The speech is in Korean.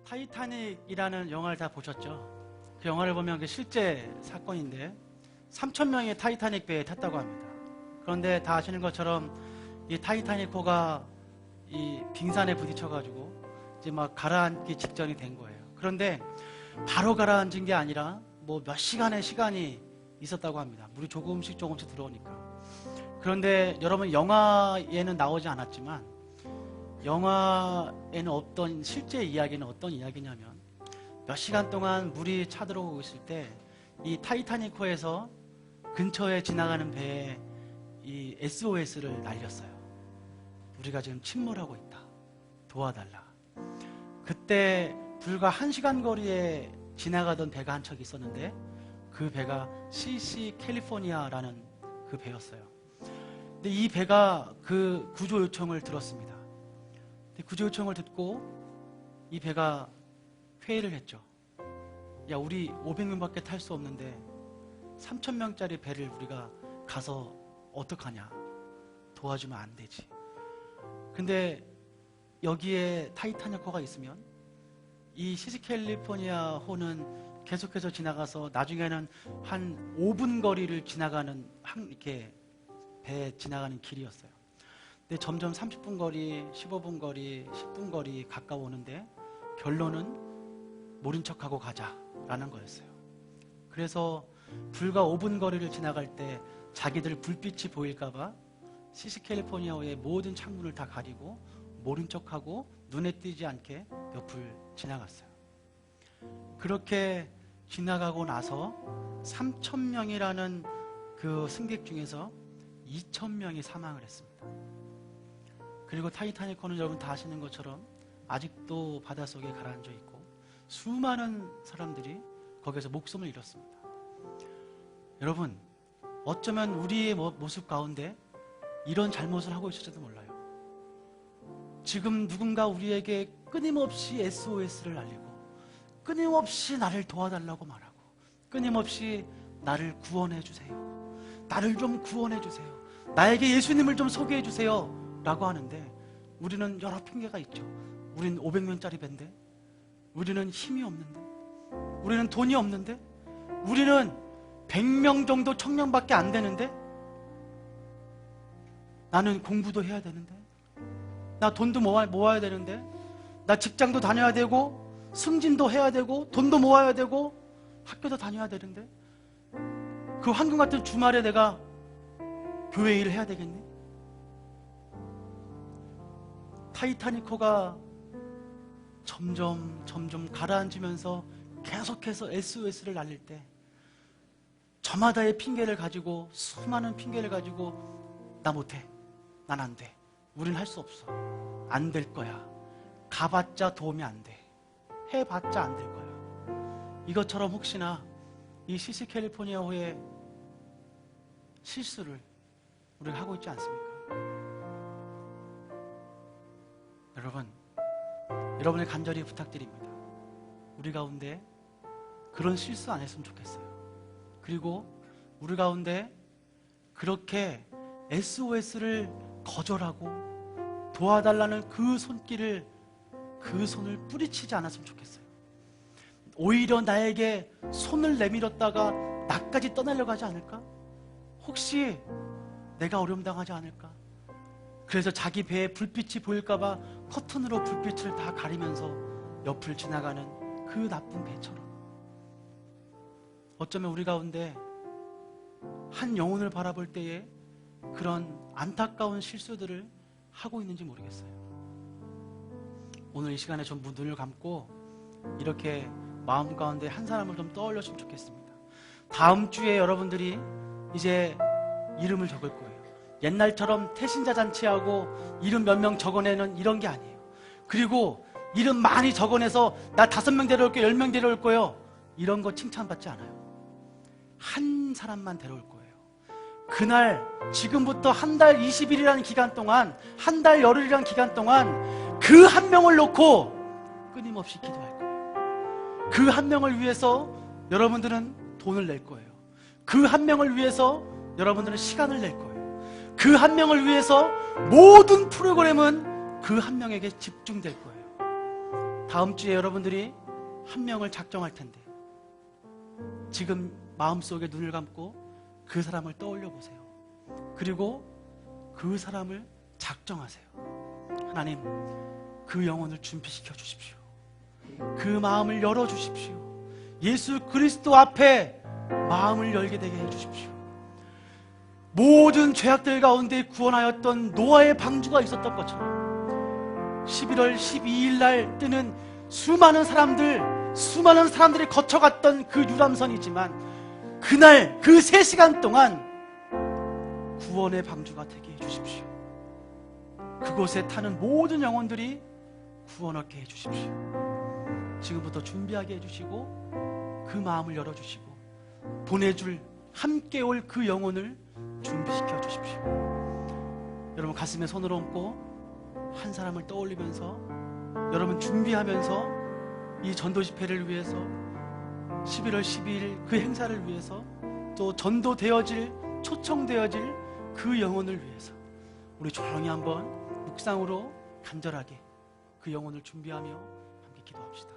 타이타닉이라는 영화를 다 보셨죠? 그 영화를 보면 그 실제 사건인데 3,000명이 타이타닉 배에 탔다고 합니다. 그런데 다 아시는 것처럼 이 타이타닉호가 이 빙산에 부딪혀가지고 이제 막 가라앉기 직전이 된 거예요. 그런데 바로 가라앉은 게 아니라 뭐 몇 시간의 시간이 있었다고 합니다. 물이 조금씩 들어오니까. 그런데 여러분, 영화에는 나오지 않았지만 영화에는 없던 실제 이야기는 어떤 이야기냐면, 몇 시간 동안 물이 차들어오고 있을 때 이 타이타닉호에서 근처에 지나가는 배에 이 SOS를 날렸어요. 우리가 지금 침몰하고 있다, 도와달라. 그때 불과 1시간 거리에 지나가던 배가 한 척 있었는데 그 배가 CC 캘리포니아라는 그 배였어요. 근데 이 배가 그 구조 요청을 들었습니다. 근데 구조 요청을 듣고 이 배가 회의를 했죠. 야, 우리 500명밖에 탈 수 없는데 3,000명짜리 배를 우리가 가서 어떡하냐, 도와주면 안 되지. 근데 여기에 타이타닉호가 있으면 이 시시캘리포니아 호는 계속해서 지나가서 나중에는 한 5분 거리를 지나가는 이렇게 배 지나가는 길이었어요. 근데 점점 30분 거리, 15분 거리, 10분 거리 가까워오는데 결론은 모른 척하고 가자라는 거였어요. 그래서 불과 5분 거리를 지나갈 때 자기들 불빛이 보일까봐 시시캘리포니아호의 모든 창문을 다 가리고 모른 척하고 눈에 띄지 않게 옆을 지나갔어요. 그렇게 지나가고 나서 3,000명이라는 그 승객 중에서 2,000명이 사망을 했습니다. 그리고 타이타닉호는 여러분 다 아시는 것처럼 아직도 바닷속에 가라앉아 있고 수많은 사람들이 거기서 목숨을 잃었습니다. 여러분, 어쩌면 우리의 모습 가운데 이런 잘못을 하고 있을지도 몰라요. 지금 누군가 우리에게 끊임없이 SOS를 날리고 끊임없이 나를 도와달라고 말하고 끊임없이 나를 구원해 주세요, 나를 좀 구원해 주세요, 나에게 예수님을 좀 소개해 주세요 라고 하는데 우리는 여러 핑계가 있죠. 우리는 500명짜리 배인데, 우리는 힘이 없는데, 우리는 돈이 없는데, 우리는 100명 정도 청년밖에 안 되는데, 나는 공부도 해야 되는데, 나 돈도 모아야 되는데, 나 직장도 다녀야 되고 승진도 해야 되고 돈도 모아야 되고 학교도 다녀야 되는데, 그 황금 같은 주말에 내가 교회 일을 해야 되겠니? 타이타닉호가 점점 가라앉으면서 계속해서 SOS를 날릴 때 저마다의 핑계를 가지고, 수많은 핑계를 가지고 나 못해, 난 안 돼, 우린 할 수 없어, 안 될 거야, 가봤자 도움이 안 돼, 해봤자 안 될 거야. 이것처럼 혹시나 이 시시캘리포니아호의 실수를 우리가 하고 있지 않습니까? 여러분의 간절히 부탁드립니다. 우리 가운데 그런 실수 안 했으면 좋겠어요. 그리고 우리 가운데 그렇게 SOS를 거절하고 도와달라는 그 손길을, 그 손을 뿌리치지 않았으면 좋겠어요. 오히려 나에게 손을 내밀었다가 나까지 떠나려고 하지 않을까? 혹시 내가 어려움 당하지 않을까? 그래서 자기 배에 불빛이 보일까봐 커튼으로 불빛을 다 가리면서 옆을 지나가는 그 나쁜 배처럼, 어쩌면 우리 가운데 한 영혼을 바라볼 때에 그런 안타까운 실수들을 하고 있는지 모르겠어요. 오늘 이 시간에 좀 눈을 감고 이렇게 마음 가운데 한 사람을 좀 떠올렸으면 좋겠습니다. 다음 주에 여러분들이 이제 이름을 적을 거예요. 옛날처럼 태신자 잔치하고 이름 몇 명 적어내는 이런 게 아니에요. 그리고 이름 많이 적어내서 나 5명 데려올 거예요, 10명 데려올 거예요, 이런 거 칭찬받지 않아요. 한 사람만 데려올 거예요. 그날, 지금부터 한 달 20일이라는 기간 동안, 한 달 열흘이라는 기간 동안 그 한 명을 놓고 끊임없이 기도할 거예요. 그 한 명을 위해서 여러분들은 돈을 낼 거예요. 그 한 명을 위해서 여러분들은 시간을 낼 거예요. 그 한 명을 위해서 모든 프로그램은 그 한 명에게 집중될 거예요. 다음 주에 여러분들이 한 명을 작정할 텐데 지금 마음속에 눈을 감고 그 사람을 떠올려 보세요. 그리고 그 사람을 작정하세요. 하나님, 그 영혼을 준비시켜 주십시오. 그 마음을 열어 주십시오. 예수 그리스도 앞에 마음을 열게 되게 해 주십시오. 모든 죄악들 가운데 구원하였던 노아의 방주가 있었던 것처럼 11월 12일 날 뜨는 수많은 사람들이 거쳐갔던 그 유람선이지만 그날 그 3시간 동안 구원의 방주가 되게 해주십시오. 그곳에 타는 모든 영혼들이 구원 얻게 해주십시오. 지금부터 준비하게 해주시고 그 마음을 열어주시고 보내줄 함께 올 그 영혼을 준비시켜 주십시오. 여러분 가슴에 손을 얹고 한 사람을 떠올리면서 여러분 준비하면서 이 전도 집회를 위해서 11월 12일 그 행사를 위해서 또 전도되어질 초청되어질 그 영혼을 위해서 우리 조용히 한번 묵상으로 간절하게 그 영혼을 준비하며 함께 기도합시다.